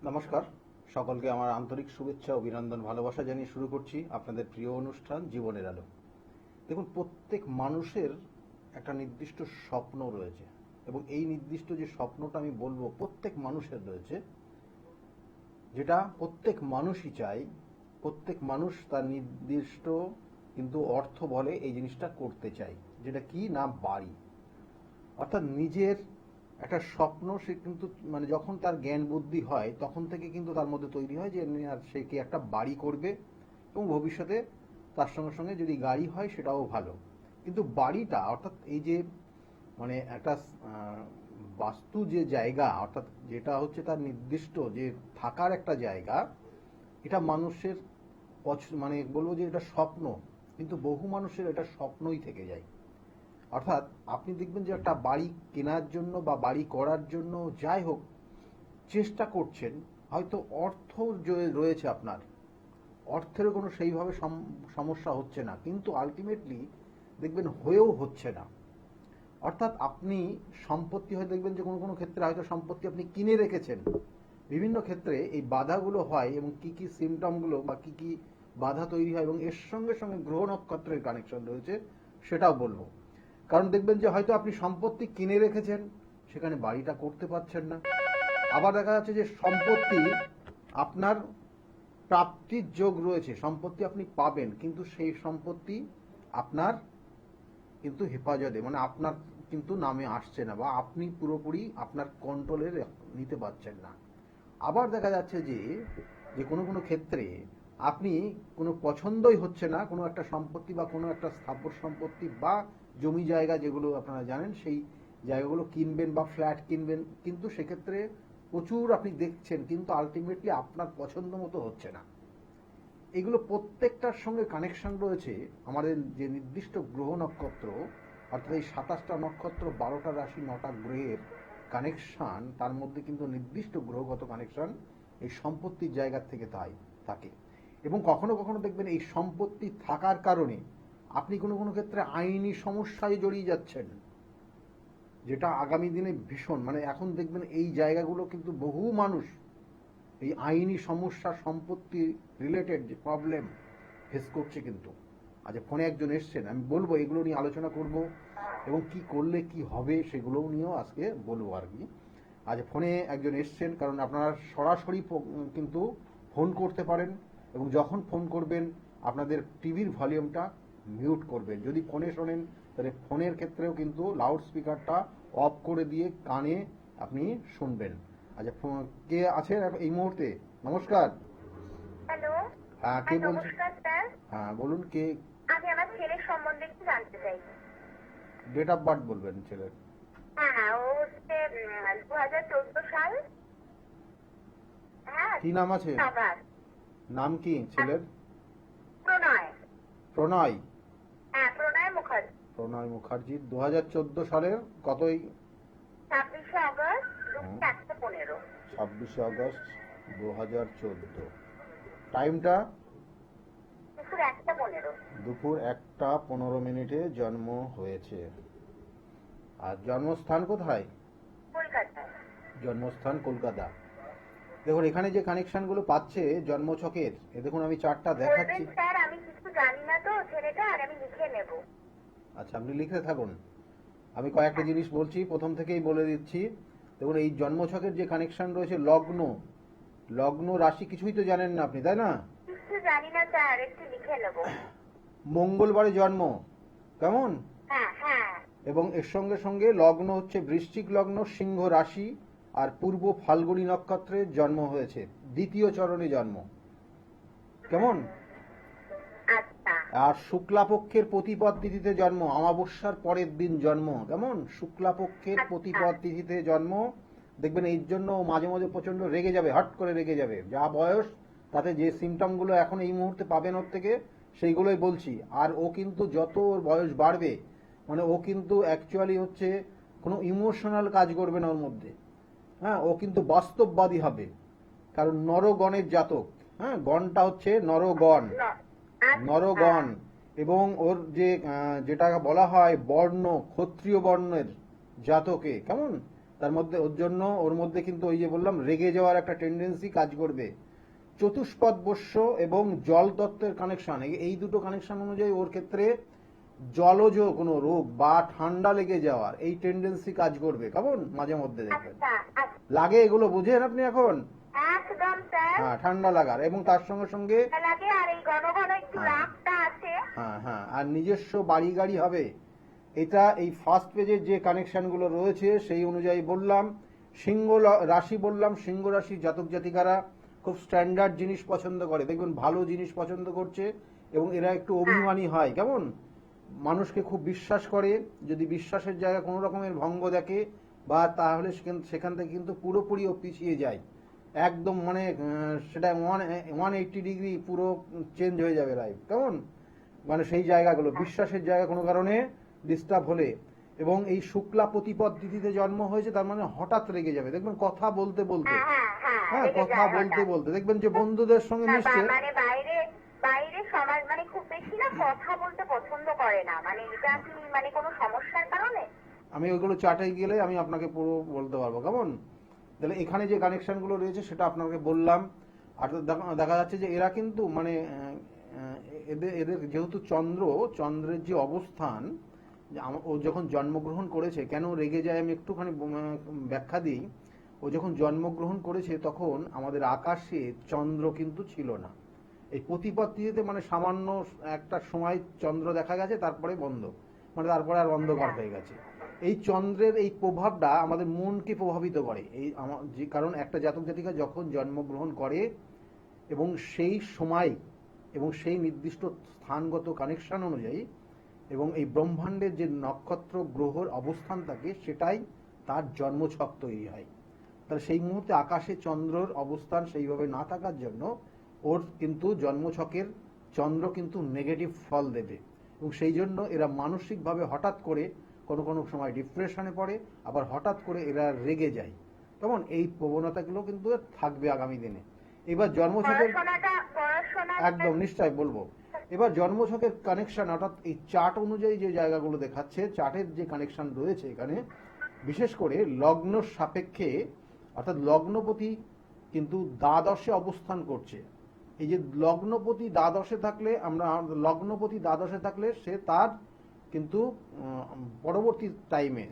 নমস্কার, সকলকে আমার আন্তরিক শুভেচ্ছা, অভিনন্দন, ভালোবাসা জানিয়ে শুরু করছি আপনাদের প্রিয় অনুষ্ঠান জীবনের আলো। দেখুন, প্রত্যেক মানুষের একটা নির্দিষ্ট স্বপ্ন রয়েছে এবং এই নির্দিষ্ট যে স্বপ্নটা আমি বলবো প্রত্যেক মানুষের রয়েছে, যেটা প্রত্যেক মানুষই চায়। প্রত্যেক মানুষ তার নির্দিষ্ট কিন্তু অর্থ বলে এই জিনিসটা করতে চায়, যেটা কি না বাড়ি। অর্থাৎ নিজের একটা স্বপ্ন সে কিন্তু মানে যখন তার জ্ঞান বুদ্ধি হয় তখন থেকে কিন্তু তার মধ্যে তৈরি হয় যে আর সে কি একটা বাড়ি করবে এবং ভবিষ্যতে তার সঙ্গে সঙ্গে যদি গাড়ি হয় সেটাও ভালো। কিন্তু বাড়িটা অর্থাৎ এই যে মানে একটা বাস্তু যে জায়গা, অর্থাৎ যেটা হচ্ছে তার নির্দিষ্ট যে থাকার একটা জায়গা, এটা মানুষের মানে বলবো যে এটা স্বপ্ন, কিন্তু বহু মানুষের এটা স্বপ্নই থেকে যায়। অর্থাৎ আপনি দেখবেন যে একটা বাড়ি কেনার জন্য বা বাড়ি করার জন্য যাই হোক চেষ্টা করছেন, হয়তো অর্থ রয়েছে আপনার, অর্থেরও কোনো সেইভাবে সমস্যা হচ্ছে না, কিন্তু আলটিমেটলি দেখবেন হয়েও হচ্ছে না। অর্থাৎ আপনি সম্পত্তি হয়তো দেখবেন যে কোনো কোনো ক্ষেত্রে হয়তো সম্পত্তি আপনি কিনে রেখেছেন। বিভিন্ন ক্ষেত্রে এই বাধাগুলো হয় এবং কি কি সিমটমগুলো বা কি কি বাধা তৈরি হয় এবং এর সঙ্গে সঙ্গে গ্রহ নক্ষত্রের কানেকশন রয়েছে সেটাও বলবো। কারণ দেখবেন যে হয়তো আপনি সম্পত্তি কিনে রেখেছেন, সেখানে বাড়িটা করতে পারছেন না। আবার দেখা যাচ্ছে যে সম্পত্তি আপনার প্রাপ্তির যোগ রয়েছে, সম্পত্তি আপনি পাবেন, কিন্তু সেই সম্পত্তি আপনার কিন্তু হেফাজতে মানে আপনার কিন্তু নামে আসছে না বা আপনি পুরোপুরি আপনার কন্ট্রোলে নিতে পারছেন না। আবার দেখা যাচ্ছে যে যে কোনো কোনো ক্ষেত্রে আপনি কোনো পছন্দই হচ্ছে না কোনো একটা সম্পত্তি বা কোনো একটা স্থাবর সম্পত্তি বা জমি জায়গা যেগুলো আপনারা জানেন সেই জায়গাগুলো কিনবেন বা ফ্ল্যাট কিনবেন, কিন্তু সেক্ষেত্রে প্রচুর আপনি দেখছেন কিন্তু আলটিমেটলি আপনার পছন্দ মতো হচ্ছে না। এগুলো প্রত্যেকটার সঙ্গে কানেকশন রয়েছে আমাদের যে নির্দিষ্ট গ্রহ নক্ষত্র, অর্থাৎ এই 27টা নক্ষত্র, 12টা রাশি, 9টা গ্রহের কানেকশন, তার মধ্যে কিন্তু নির্দিষ্ট গ্রহগত কানেকশন এই সম্পত্তির জায়গা থেকে তাই থাকে। এবং কখনো কখনো দেখবেন এই সম্পত্তি থাকার কারণে আপনি কোনো কোনো ক্ষেত্রে আইনি সমস্যায় জড়িয়ে যাচ্ছেন, যেটা আগামী দিনে ভীষণ মানে এখন দেখবেন এই জায়গাগুলো কিন্তু বহু মানুষ এই আইনি সমস্যা, সম্পত্তি রিলেটেড যে প্রবলেম ফেস করছে। কিন্তু আজ ফোনে একজন এসছেন, আমি বলবো এগুলো নিয়ে আলোচনা করব এবং কি করলে কি হবে সেগুলোও নিয়েও আজকে বলবো আর কি। আজ ফোনে একজন এসছেন, কারণ আপনারা সরাসরি কিন্তু ফোন করতে পারেন এবং যখন ফোন করবেন আপনাদের টিভির ভলিউমটা মিউট করবেন। যদি ফোনে শোনেন তাহলে ফোনের ক্ষেত্রেও কিন্তু লাউড স্পিকারটা অফ করে দিয়ে কানে আপনি শুনবেন। আচ্ছা, কে আছেন এই মুহূর্তে? নমস্কার। হ্যালো। হ্যাঁ, কে বলছেন? নমস্কার স্যার। হ্যাঁ বলুন, কে? আমি আমার ছেলের সম্বন্ধে একটু জানতে চাইছি। ডেট অফ বার্থ বলবেন ছেলের? হ্যাঁ, ও হচ্ছে 2014 সাল। হ্যাঁ। কি নাম আছে? আবার নাম কি ছেলের? প্রণয়। প্রণয়। হ্যাঁ, প্রণয় মুখার্জি। প্রণয় মুখার্জি। 2014 সালের কতই? 26শে আগস্ট 1:15। 26শে আগস্ট 2014। টাইমটা? দুপুর 1:15। দুপুর 1:15 জন্ম হয়েছে। আর জন্মস্থান কোথায়? কলকাতায়। জন্মস্থান কলকাতা। দেখুন এখানে যে কানেকশনগুলো পাচ্ছে জন্মছকের, এ দেখুন আমি চারটা দেখাচ্ছি। বলবেন স্যার, আমি কিছু জানি না তো ছেলেটা, আর আমি লিখে নেব। আচ্ছা, আপনি লিখতে থাকুন, আমি কয়েকটা জিনিস বলছি, প্রথম থেকেই বলে দিচ্ছি। দেখুন এই জন্মছকের যে কানেকশন রয়েছে, লগ্ন, লগ্ন রাশি কিছুই তো জানেন না আপনি, তাই না? কিছু জানি না স্যার, একটু লিখে নেব। মঙ্গলবারে জন্ম, কেমন? হ্যাঁ হ্যাঁ। এবং এর সঙ্গে সঙ্গে লগ্ন হচ্ছে বৃশ্চিক লগ্ন, সিংহ রাশি, আর পূর্ব ফাল্গুনী নক্ষত্রের জন্ম হয়েছে, দ্বিতীয় চরণে জন্ম, কেমন? আচ্ছা। আর শুক্লাপক্ষের প্রতিপদ তিথিতে জন্ম, অমাবস্যার পরের দিন জন্ম, কেমন? শুক্লাপক্ষের প্রতিপদ তিথিতে জন্ম। দেখবেন এই জন্য মাঝে মাঝে প্রচন্ড রেগে যাবে, হট করে রেগে যাবে, যা বয়স তাতে যে সিমটমগুলো এখন এই মুহূর্তে পাবেন ওর থেকে সেইগুলোই বলছি। আর ও কিন্তু যত ওর বয়স বাড়বে মানে ও কিন্তু অ্যাকচুয়ালি হচ্ছে কোনো ইমোশনাল কাজ করবে না ওর মধ্যে। হ্যাঁ, ও কিন্তু বাস্তববাদী হবে, কারণ নরগণের জাতক। হ্যাঁ, গণটা হচ্ছে নরগণ, নরগণ। এবং ওর যে যেটা বলা হয় বর্ণ, ক্ষত্রিয় বর্ণের জাতকে, কেমন? তার মধ্যে ওর মধ্যে কিন্তু ওই যে বললাম রেগে যাওয়ার একটা টেন্ডেন্সি কাজ করবে। চতুষ্পদ বস্য এবং জল তত্ত্বের কানেকশন, এই দুটো কানেকশন অনুযায়ী ওর ক্ষেত্রে জলজ কোনো রোগ বা ঠান্ডা লেগে যাওয়ার এই টেন্ডেন্সি কাজ করবে, কেমন মাঝে মধ্যে দেখবেন আচ্ছা আচ্ছা, লাগে। এগুলো বুঝেন আপনি এখন? একদম স্যার। হ্যাঁ, ঠান্ডা লাগার এবং তার সঙ্গে সঙ্গে লাগে আর এই ঘন ঘন একটু হ্যাঁ। রাগটা আছে। হ্যাঁ হ্যাঁ, আর নিজস্ব বাড়ি গাড়ি হবে। এটা এই ফার্স্ট পেজের যে কানেকশনগুলো রয়েছে সেই অনুযায়ী বললাম। রাশি বললাম, সিংহ রাশি জাতক জাতিকারা খুব স্ট্যান্ডার্ড জিনিস পছন্দ করে, দেখবেন ভালো জিনিস পছন্দ করছে এবং এরা একটু অভিমানী হয়, কেমন মানুষকে খুব বিশ্বাস করে। যদি বিশ্বাসের জায়গা কোনো রকমের ভঙ্গ দেখে বা তাহলে সেখান থেকে কিন্তু পুরোপুরি ও পিছিয়ে যায় একদম, মানে সেটা 180 ডিগ্রি পুরো চেঞ্জ হয়ে যাবে লাইফ, কেমন মানে সেই জায়গাগুলো বিশ্বাসের জায়গা কোনো কারণে ডিস্টার্ব হলে। এবং এই শুক্লা প্রতিপদ তিথিতে জন্ম হয়েছে, তার মানে হঠাৎ রেগে যাবে দেখবেন কথা বলতে বলতে। হ্যাঁ হ্যাঁ হ্যাঁ, হ্যাঁ, রেগে কথা যায় বলতে হঠাৎ। বলতে দেখবেন যে বন্ধুদের সঙ্গে হ্যাঁ, মিশছে। মানে বাইরে বাইরে সমাজ মানে খুব বেশি না কথা বলতে পছন্দ করে না, মানে এটা কি মানে কোনো সমস্যার কারণে? আমি ওইগুলো চার্টে গেলে আমি আপনাকে পুরো বলতে পারবো, কেমন। তাহলে এখানে যে কানেকশনগুলো রয়েছে সেটা আপনাকে বললাম। আর দেখা যাচ্ছে যে এরা কিন্তু মানে এদের এদের যেহেতু চন্দ্রের যে অবস্থান, ও যখন জন্মগ্রহণ করেছে, কেন রেগে যায় আমি একটুখানি ব্যাখ্যা দিই। ও যখন জন্মগ্রহণ করেছে তখন আমাদের আকাশে চন্দ্র কিন্তু ছিল না। এই প্রতিপত্তিতে মানে সামান্য একটা সময় চন্দ্র দেখা গেছে, তারপরে বন্ধ, মানে তারপরে আর অন্ধকার হয়ে গেছে। এই চন্দ্রের এই প্রভাবটা আমাদের মনকে প্রভাবিত করে। যে কারণ একটা জাতক জাতিকা যখন জন্মগ্রহণ করে এবং সেই সময় এবং সেই নির্দিষ্ট স্থানগত কানেকশন অনুযায়ী এবং এই ব্রহ্মাণ্ডের যে নক্ষত্র গ্রহর অবস্থান থাকে সেটাই তার জন্মছক তৈরি হয়। তাহলে সেই মুহূর্তে আকাশে চন্দ্রের অবস্থান সেইভাবে না থাকার জন্য ওর কিন্তু জন্মছকের চন্দ্র কিন্তু নেগেটিভ ফল দেবে এবং সেই জন্য এরা মানসিকভাবে হঠাৎ করে কোনো কোনো সময় ডিপ্রেশনে পড়ে, আবার হঠাৎ করে এরা রেগে যায়, তেমন এই প্রবণতাগুলো কিন্তু থাকবে আগামী দিনে। এবার জন্মছকের পড়াশোনা একদম নিশ্চয় বলবো। এবার জন্মছকের কানেকশন অর্থাৎ এই চার্ট অনুযায়ী যে জায়গাগুলো দেখাচ্ছে, চার্টের যে কানেকশন রয়েছে এখানে বিশেষ করে লগ্ন সাপেক্ষে, অর্থাৎ লগ্নপতি কিন্তু দ্বাদশে অবস্থান করছে। এই যে লগ্নপতি দ্বাদশে থাকলে সে তার কিন্তু পরবর্তী টাইমে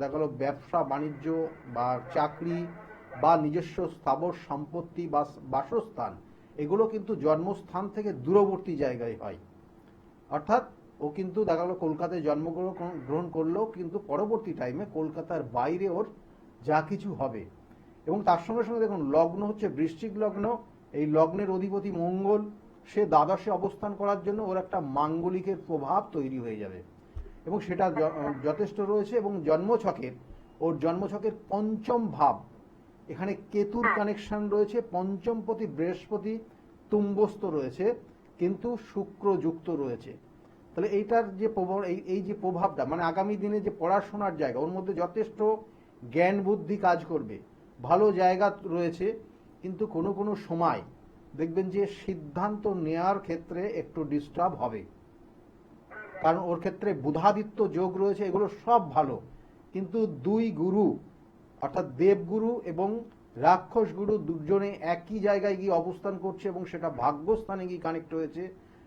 দেখা গেল ব্যবসা বাণিজ্য বা চাকরি বা নিজস্ব স্থাবর সম্পত্তি বা বাসস্থান, এগুলো কিন্তু জন্মস্থান থেকে দূরবর্তী জায়গায় হয়। অর্থাৎ ও কিন্তু দেখা গেল কলকাতায় জন্মগ্রহণ করলেও কিন্তু পরবর্তী টাইমে কলকাতার বাইরে ওর যা কিছু হবে। এবং তার সঙ্গে সঙ্গে দেখুন লগ্ন হচ্ছে বৃশ্চিক লগ্ন, এই লগ্নের অধিপতি মঙ্গল, সে দ্বাদশে অবস্থান করার জন্য ওর একটা মাঙ্গলিকের প্রভাব তৈরি হয়ে যাবে এবং সেটা যথেষ্ট রয়েছে। এবং ওর জন্মছকের পঞ্চম ভাব, এখানে কেতুর কানেকশন রয়েছে, পঞ্চমপতি বৃহস্পতি তুম্বস্থ রয়েছে, কিন্তু শুক্র যুক্ত রয়েছে। তাহলে এইটার যে এই যে প্রভাবটা মানে আগামী দিনে যে পড়াশোনার জায়গা, ওর মধ্যে যথেষ্ট জ্ঞান বুদ্ধি কাজ করবে, ভালো জায়গা রয়েছে। কিন্তু কোনো কোনো সময় দেখবেন যে সিদ্ধান্ত নেওয়ার ক্ষেত্রে একটু ডিস্টার্ব হবে, কারণ ওর ক্ষেত্রে বুধাদিত্য যোগ রয়েছে, এগুলো সব ভালো। কিন্তু দুই গুরু অর্থাৎ দেবগুরু এবং রাক্ষস গুরু দুজনে একই জায়গায় গিয়ে অবস্থান করছে এবং সেটা ভাগ্যস্থানে গিয়ে কানেক্ট হয়েছে,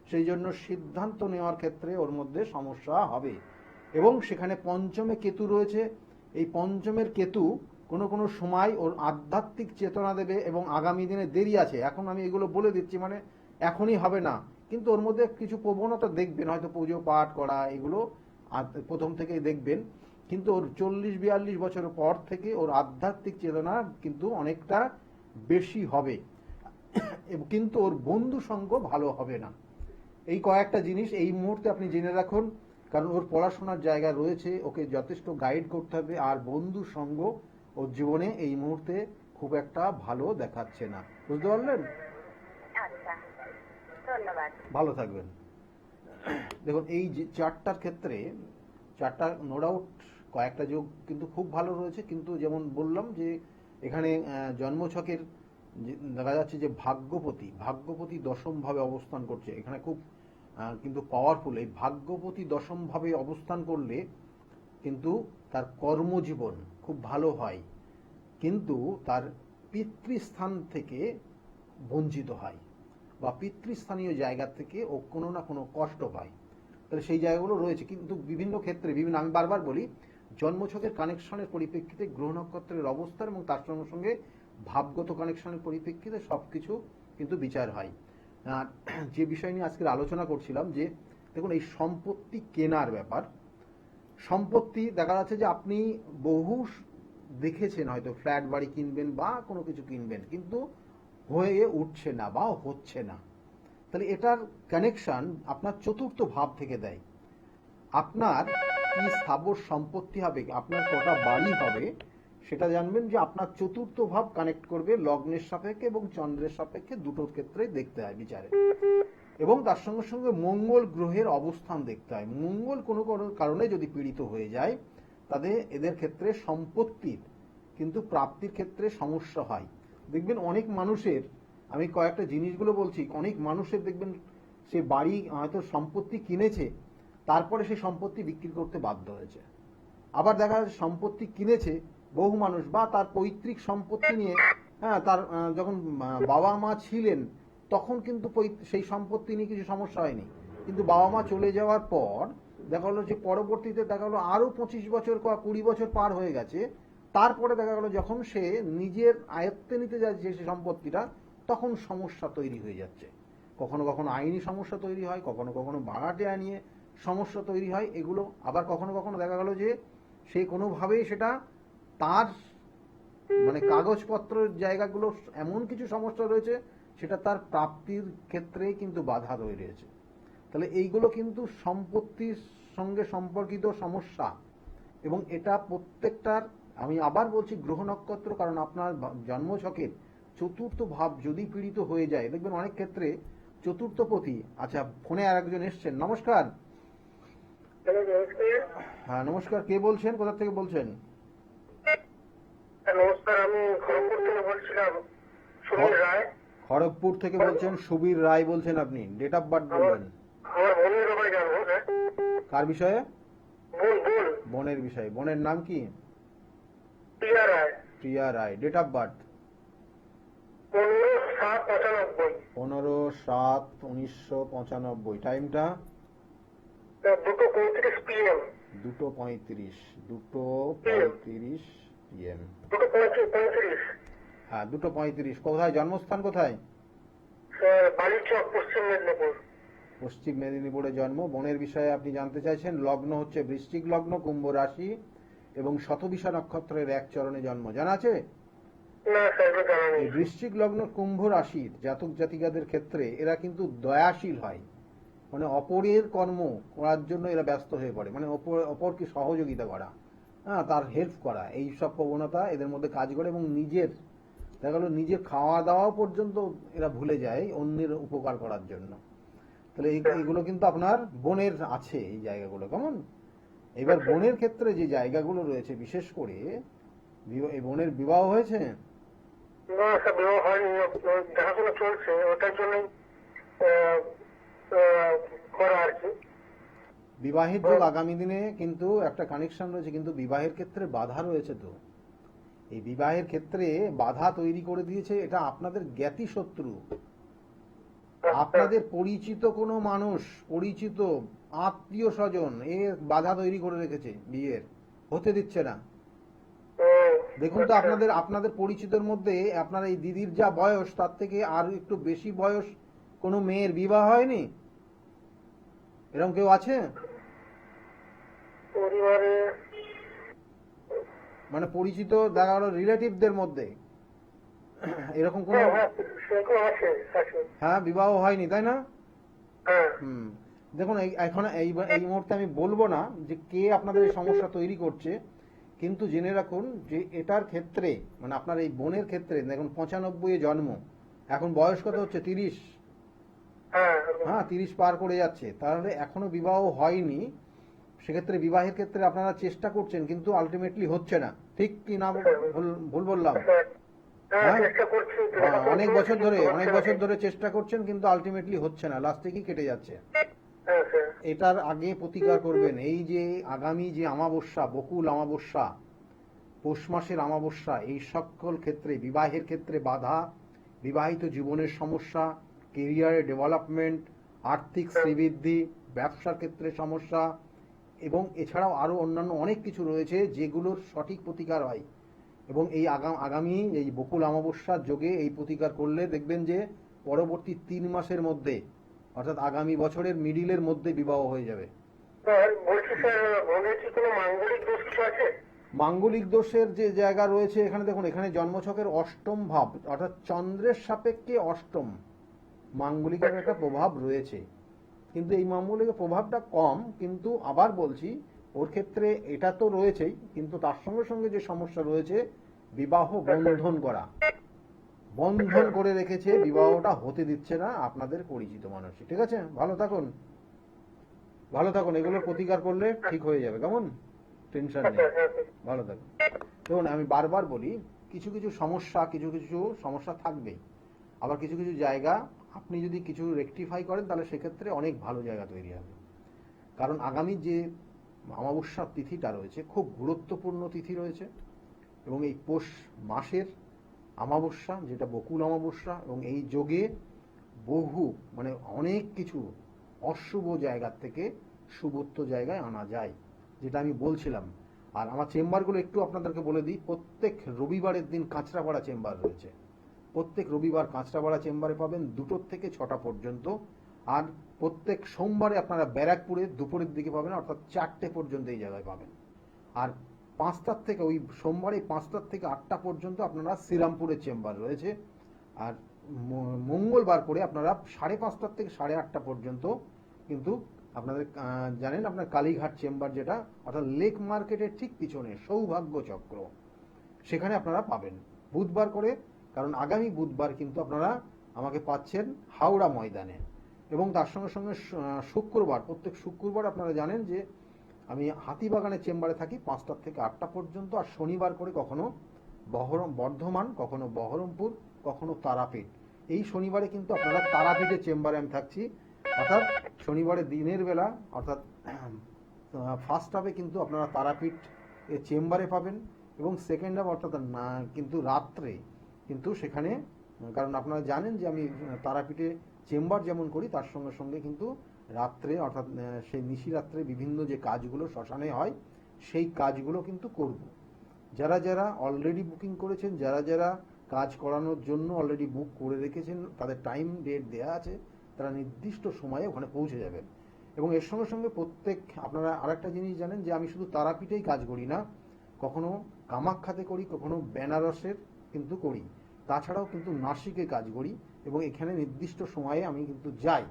সেই জন্য সিদ্ধান্ত নেওয়ার ক্ষেত্রে ওর মধ্যে সমস্যা হবে। এবং সেখানে পঞ্চমে কেতু রয়েছে, এই পঞ্চমের কেতু কোনো কোনো সময় ওর আধ্যাত্মিক চেতনা দেবে এবং আগামী দিনে দেরি আছে, এখন আমি এগুলো বলে দিচ্ছি মানে এখনই হবে না, কিন্তু ওর মধ্যে কিছু প্রবণতা দেখবেন, হয়তো পুজো পাঠ করা এগুলো প্রথম থেকেই দেখবেন। কিন্তু ওর 40-42 বছর পর থেকে ওর আধ্যাত্মিক চেতনা কিন্তু অনেকটা বেশি হবে, কিন্তু ওর বন্ধু সঙ্গ ভালো হবে না। এই কয়েকটা জিনিস এই মুহূর্তে আপনি জেনে রাখুন, কারণ ওর পড়াশোনার জায়গা রয়েছে, ওকে যথেষ্ট গাইড করতে হবে। আর বন্ধু সঙ্গ ওর জীবনে এই মুহূর্তে খুব একটা ভালো দেখাচ্ছে না, বুঝতে পারলেন? আচ্ছা, ধন্যবাদ। ভালো থাকবেন। দেখুন এই যে চারটার ক্ষেত্রে, চারটা নো ডাউট কয়েকটা যোগ কিন্তু খুব ভালো রয়েছে, কিন্তু যেমন বললাম যে এখানে জন্মছকের দেখা যাচ্ছে যে ভাগ্যপতি দশম ভাবে অবস্থান করছে, এখানে খুব কিন্তু পাওয়ারফুল। এই ভাগ্যপতি দশম ভাবে অবস্থান করলে কিন্তু তার কর্মজীবন খুব ভালো হয়, কিন্তু তার পিতৃস্থান থেকে বঞ্চিত হয় বা পিতৃস্থানীয় জায়গা থেকে ও কোনো না কোনো কষ্ট পায়। তাহলে সেই জায়গাগুলো রয়েছে, কিন্তু বিভিন্ন ক্ষেত্রে বিভিন্ন, আমি বারবার বলি, জন্মছকের কানেকশনের পরিপ্রেক্ষিতে গ্রহ নক্ষত্রের অবস্থান এবং তার সঙ্গে সঙ্গে ভাবগত কানেকশনের পরিপ্রেক্ষিতে সবকিছু কিন্তু বিচার হয়। আর যে বিষয় নিয়ে আজকের আলোচনা করছিলাম, যে দেখুন এই সম্পত্তি কেনার ব্যাপার, সম্পত্তি দেখা যাচ্ছে যে আপনি বহু দেখেছেন হয়তো ফ্ল্যাট বাড়ি কিনবেন বা কোনো কিছু কিনবেন, কিন্তু হয়ে উঠছে না বা হচ্ছে না। তাহলে এটার কানেকশন আপনার চতুর্থ ভাব থেকে দেয়। আপনার কি স্থাবর সম্পত্তি হবে, আপনার কটা বাড়ি হবে, সেটা জানবেন যে আপনার চতুর্থ ভাব কানেক্ট করবে লগ্নের সাপেক্ষে এবং চন্দ্রের সাপেক্ষে, দুটোর ক্ষেত্রে দেখতে হয় বিচারে। এবং তার সঙ্গে সঙ্গে মঙ্গল গ্রহের অবস্থান দেখতে হয়। মঙ্গল কোনো কোনো কারণে যদি পীড়িত হয়ে যায়, তাদের এদের ক্ষেত্রে সম্পত্তির কিন্তু প্রাপ্তির ক্ষেত্রে সমস্যা হয়। দেখবেন অনেক মানুষের, আমি কয়েকটা জিনিসগুলো বলছি, অনেক মানুষের দেখবেন সে বাড়ি হয়তো সম্পত্তি কিনেছে, তারপরে সেই সম্পত্তি বিক্রি করতে বাধ্য হয়েছে। আবার দেখা যাচ্ছে সম্পত্তি কিনেছে বহু মানুষ, বা তার পৈতৃক সম্পত্তি নিয়ে, হ্যাঁ, তার যখন বাবা মা ছিলেন তখন কিন্তু সেই সম্পত্তি নিয়ে কিছু সমস্যা হয়নি, কিন্তু বাবা মা চলে যাওয়ার পর দেখা গেলো যে পরবর্তীতে দেখা গেলো আরো 25 বছর বা 20 বছর পার হয়ে গেছে, তারপরে দেখা গেলো যখন সে নিজের আয়ত্তে নিতে যাচ্ছে সেই সম্পত্তিটা, তখন সমস্যা তৈরি হয়ে যাচ্ছে। কখনো কখনো আইনি সমস্যা তৈরি হয়, কখনো কখনো ভাড়াটিয়া নিয়ে সমস্যা তৈরি হয় এগুলো। আবার কখনো কখনো দেখা গেল যে সে কোনোভাবেই সেটা তার মানে কাগজপত্রের জায়গাগুলো এমন কিছু সমস্যা রয়েছে, সেটা তার প্রাপ্তির ক্ষেত্রে কিন্তু বাধা রয়েছে। তাহলে এইগুলো কিন্তু সম্পত্তির সঙ্গে সম্পর্কিত সমস্যা, এবং এটা প্রত্যেকটার, আমি আবার বলছি গ্রহ নক্ষত্র, কারণ আপনার জন্মছকের চতুর্থ ভাব যদি পীড়িত হয়ে যায়, দেখবেন অনেক ক্ষেত্রে চতুর্থপতি। আচ্ছা, ফোনে আর একজন এসছেন। নমস্কার। হ্যাঁ নমস্কার, কে বলছেন, কোথা থেকে বলছেন? নমস্কার, আমি খড়গপুর থেকে বলছিলাম, সুনীল রায়। খড়গপুর থেকে বলছেন, সুবীর রায় বলছেন আপনি। ডেট অফ বার্থ বলবেন। আমার বোনের ব্যাপারে জানবো। কার বিষয়ে? বোন। বোনের বিষয়ে। বোনের নাম কি? Priya Roy. Priya Roy. Date of birth? 15/7/95। 15/7/1995। টাইমটা? 2:35 PM। 2:35 2:35 PM। 2:35। হ্যাঁ 2:35। কোথায় জন্মস্থান, কোথায়? বালিচক, পশ্চিম মেদিনীপুর। পশ্চিম মেদিনীপুরে জন্ম। বোনের বিষয়ে আপনি জানতে চাইছেন। লগ্ন হচ্ছে বৃশ্চিক লগ্ন, কুম্ভ রাশি এবং শতবিশা নক্ষত্রের এক চরণে জন্ম। জানা আছে? না স্যার, জানা নেই। এই বৃশ্চিক লগ্ন কুম্ভ রাশির জাতক জাতিকাদের ক্ষেত্রে এরা কিন্তু দয়াশীল হয়, মানে অপরের কর্ম করার জন্য এরা ব্যস্ত হয়ে পড়ে, মানে অপরকে সহযোগিতা করা, হ্যাঁ, তার হেল্প করা, এই সব প্রবণতা এদের মধ্যে কাজ করে। এবং নিজের দেখা গেল নিজের খাওয়া দাওয়া পর্যন্ত এরা ভুলে যায় অন্যের উপকার করার জন্য। তাহলে এইগুলো কিন্তু আপনার বোনের আছে, এই জায়গাগুলো কেমন। এবার বোনের ক্ষেত্রে যে জায়গাগুলো রয়েছে, বিশেষ করে এই বোনের বিবাহ হয়েছে? না স্যার, বিবাহ হয়নি, দেখাশোনা চলছে, ওটার জন্যই করা আর কি। বিবাহের যোগ আগামী দিনে কিন্তু একটা কানেকশন রয়েছে, কিন্তু বিবাহের ক্ষেত্রে বাধা রয়েছে। তো এই বিবাহের ক্ষেত্রে বাধা তৈরি করে দিয়েছে এটা আপনাদের জ্ঞাতি শত্রু, আপনাদের পরিচিত কোনো মানুষ, পরিচিত আত্মীয় স্বজন এ বাধা তৈরি করে রেখেছে, বিয়ের হতে দিচ্ছে না। দেখুন তো আপনাদের পরিচিতর মধ্যে আপনার এই দিদির যা বয়স, তার থেকে আর একটু বেশি বয়স কোনো মেয়ের বিবাহ হয়নি? এরকম কেউ আছে পরিবারে? মানে পরিচিত দেখা গেল রিলেটিভদের মধ্যে এরকম কোন? সেরকম আছে। হ্যাঁ, বিবাহ হয়নি, তাই না? হ্যাঁ। দেখুন এখন এই মুহূর্তে আমি বলবো না যে কে আপনাদের এই সমস্যা তৈরি করছে, কিন্তু জেনে রাখুন যে এটার ক্ষেত্রে, মানে আপনার এই বোনের ক্ষেত্রে দেখুন 95 জন্ম, এখন বয়স কত হচ্ছে? 30। হ্যাঁ 30 পার করে যাচ্ছে, তাহলে এখনো বিবাহ হয়নি। সেক্ষেত্রে বিবাহের ক্ষেত্রে আপনারা চেষ্টা করছেন, কিন্তু আলটিমেটলি হচ্ছে না। ঠিক কি না ভুল বললাম? হ্যাঁ, অনেক বছর ধরে চেষ্টা করছেন, কিন্তু আলটিমেটলি হচ্ছে না, লাস্টে কি কেটে যাচ্ছে। এটার আগে প্রতিকার করবেন। এই যে আগামী যে অমাবস্যা, বকুল অমাবস্যা, পৌষ মাসের অমাবস্যা, এই সকল ক্ষেত্রে বিবাহের ক্ষেত্রে বাধা, বিবাহিত জীবনের সমস্যা, কেরিয়ারের ডেভেলপমেন্ট, আর্থিক শ্রীবৃদ্ধি, ব্যবসার ক্ষেত্রে সমস্যা এবং এছাড়াও আরও অন্যান্য অনেক কিছু রয়েছে যেগুলোর সঠিক প্রতিকার হয়। এবং এই আগামী এই বকুল অমাবস্যার যোগে এই প্রতিকার করলে দেখবেন যে পরবর্তী 3 মাসের মধ্যে অর্থাৎ আগামী বছরের মিডিলের মধ্যে বিবাহ হয়ে যাবে। স্যার বলছি স্যার, ওদের কি কোনো মাঙ্গলিক দোষ কিছু আছে? মাঙ্গলিক দোষের যে জায়গা রয়েছে এখানে দেখুন, এখানে জন্মছকের অষ্টম ভাব অর্থাৎ চন্দ্রের সাপেক্ষে অষ্টম মাঙ্গলিকের একটা প্রভাব রয়েছে, কিন্তু এই মাঙ্গলিকের প্রভাবটা কম। কিন্তু আবার বলছি, ওর ক্ষেত্রে এটা তো রয়েছেই, কিন্তু তার সঙ্গে সঙ্গে যে সমস্যা রয়েছে বিবাহ বন্ধন করা, বন্ধন করে রেখেছে, বিবাহটা হতে দিচ্ছে না আপনাদের পরিচিত মানুষই। ঠিক আছে, ভালো থাকুন, ভালো থাকুন, এগুলোর প্রতিকার করলে ঠিক হয়ে যাবে, কেমন? টেনশন নেই, ভালো থাকুন। দেখুন আমি বারবার বলি, কিছু কিছু সমস্যা থাকবেই, আবার কিছু কিছু জায়গা আপনি যদি কিছু রেকটিফাই করেন তাহলে সেক্ষেত্রে অনেক ভালো জায়গা তৈরি হবে। কারণ আগামী যে অমাবস্যার তিথিটা রয়েছে খুব গুরুত্বপূর্ণ তিথি রয়েছে, এবং এই পৌষ মাসের অমাবস্যা যেটা বকুল অমাবস্যা, এবং এই যোগে বহু মানে অনেক কিছু অশুভ জায়গার থেকে শুভত্ব জায়গায় আনা যায়, যেটা আমি বলছিলাম। আর আমার চেম্বারগুলো একটু আপনাদেরকে বলে দিই, প্রত্যেক রবিবারের দিন কাঁচরাপাড়া চেম্বার রয়েছে, প্রত্যেক রবিবার কাঁচরাপাড়া চেম্বারে পাবেন 2টো থেকে 6টা পর্যন্ত। আর প্রত্যেক সোমবারে আপনারা ব্যারাকপুরে দুপুরের দিকে পাবেন, অর্থাৎ 4টে পর্যন্ত এই জায়গায় পাবেন। আর 5টার থেকে ওই সোমবারে 5টার থেকে 8টা পর্যন্ত আপনারা শ্রীরামপুরের চেম্বার রয়েছে। আর মঙ্গলবার করে আপনারা 5:30 থেকে 8:30 পর্যন্ত কিন্তু আপনাদের জানেন আপনার কালীঘাট চেম্বার, যেটা অর্থাৎ লেক মার্কেটের ঠিক পিছনে সৌভাগ্য চক্র, সেখানে আপনারা পাবেন বুধবার করে। কারণ আগামী বুধবার কিন্তু আপনারা আমাকে পাচ্ছেন হাওড়া ময়দানে, এবং তার সঙ্গে সঙ্গে শুক্রবার, প্রত্যেক শুক্রবার আপনারা জানেন যে আমি হাতিবাগানের চেম্বারে থাকি 5টা থেকে 8টা পর্যন্ত। আর শনিবার করে কখনো বর্ধমান, কখনো বহরমপুর, কখনো তারাপীঠ। এই শনিবারে কিন্তু আপনারা তারাপীঠের চেম্বারে আমি থাকছি, অর্থাৎ শনিবারে দিনের বেলা, অর্থাৎ ফার্স্ট হাফে কিন্তু আপনারা তারাপীঠ এর চেম্বারে পাবেন, এবং সেকেন্ড হাফ অর্থাৎ কিন্তু রাত্রে কিন্তু সেখানে, কারণ আপনারা জানেন যে আমি তারাপীঠে চেম্বার যেমন করি তার সঙ্গে সঙ্গে কিন্তু রাত্রে অর্থাৎ সেই নিশিরাত্রে বিভিন্ন যে কাজগুলো শ্মশানে হয় সেই কাজগুলো কিন্তু করব। যারা যারা অলরেডি বুকিং করেছেন, যারা যারা কাজ করানোর জন্য অলরেডি বুক করে রেখেছেন, তাদের টাইম ডেট দেওয়া আছে, তারা নির্দিষ্ট সময়ে ওখানে পৌঁছে যাবেন। এবং এর সঙ্গে সঙ্গে প্রত্যেক আপনারা আরেকটা জিনিস জানেন যে আমি শুধু তারাপীঠেই কাজ করি না, কখনো কামাখ্যাতে করি, কখনো বেনারসের কিন্তু করি, তাছাড়াও কিন্তু নাসিকে কাজ করি, এবং এখানে নির্দিষ্ট সময়ে আমি কিন্তু যাই।